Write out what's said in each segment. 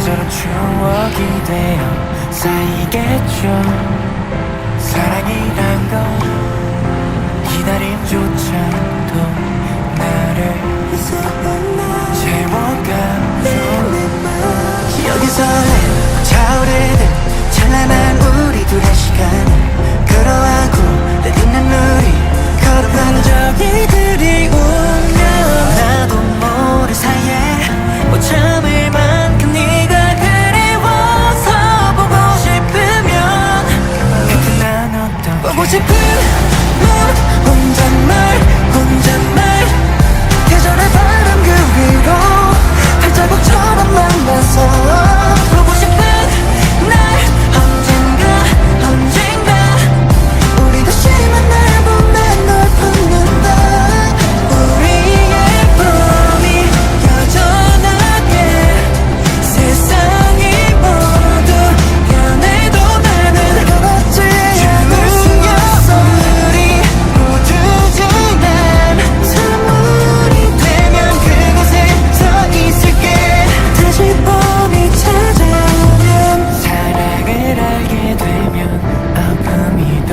그저런 추억이 되어 쌓이겠죠. 사랑이란 건 기다림조차도 나를 채워가죠. 기억의 설렘 차오르는 찬란한 우리 둘의 시간을 걸어가고 내딛는 우리 걸어가는 저기들이 오면 나도 모를 사이에 못 참을 만큼 네가 그리워서 보고 싶으면 그때 난 어떻게 보고 싶은 넌 혼잣말 계절의 바람 그 위로 발자국처럼 만나서 보고 싶은 날 언젠가 우리 다시 만날 봄에 널 품는다. 우리의 봄이 여전하게 세상이 모두 변해도 나는 그렇지 않을 수 없어. 우리 모두 지난 선물이 되면 그곳에 서 있을게. 다시 봄이 찾아오면 사랑을 알게 되면 아픔이 더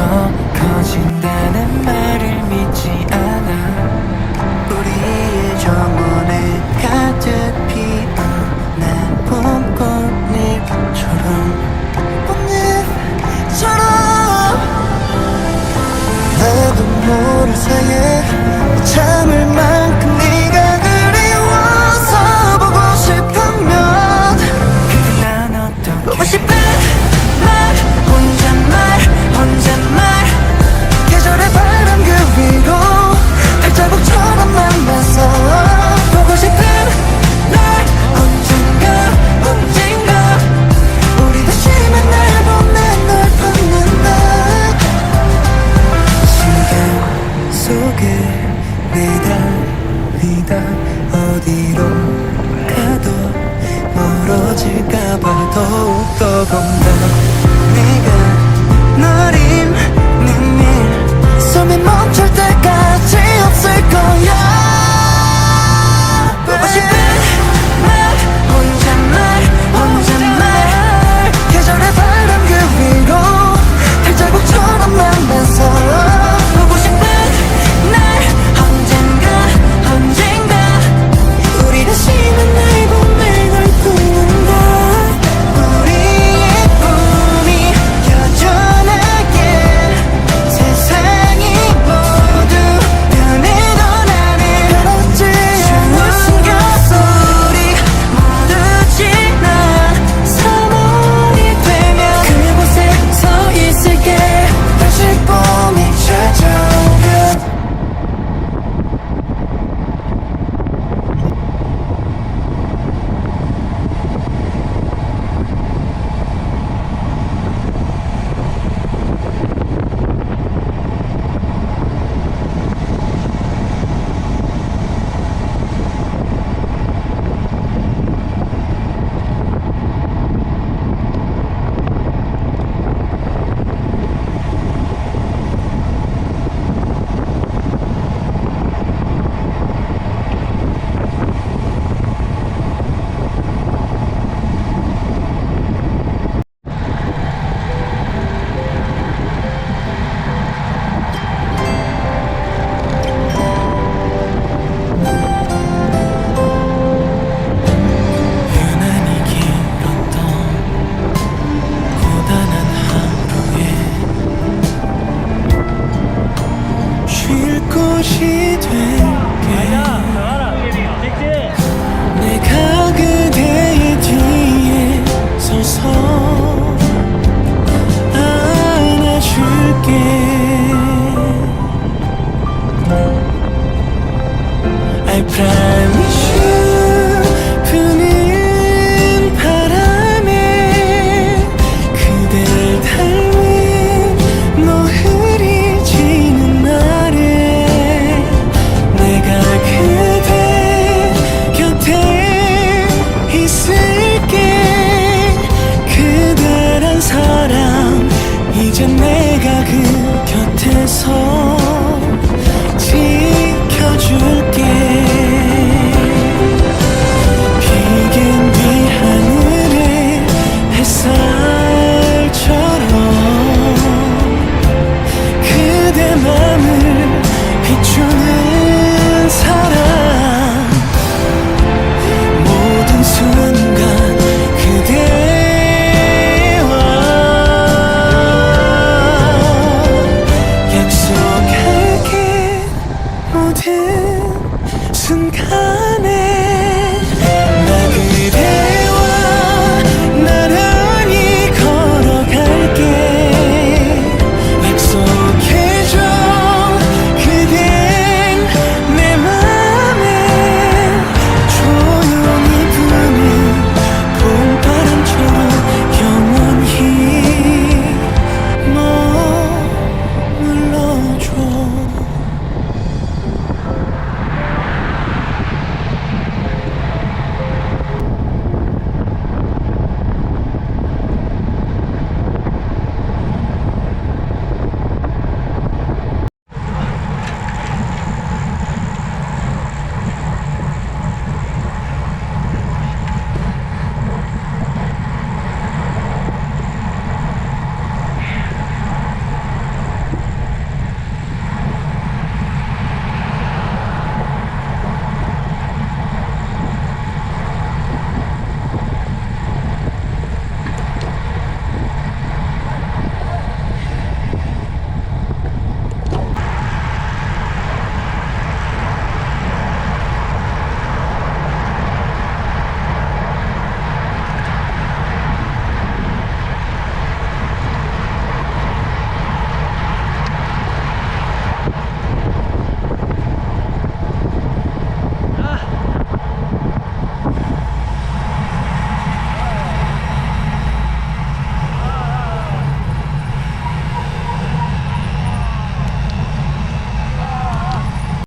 커진다는 말을 믿지 않아. 우리의 정원에 가득 피어난 봄꽃잎처럼 나도 모를 사이에 못 참을 만큼 네가 그리워서 보고 싶으면 그때 난 어떻게 보고 싶은 말 혼잣말 계절의 바람 그 위로 발자국처럼 만나서 보고 싶은 날 언젠가 우리 다시 만날 봄에 널 품는다. 시간 속에 내달리다 어디로 가도 멀어질까봐 더욱더 겁나. 내가 널 잊는 일 숨이 멈출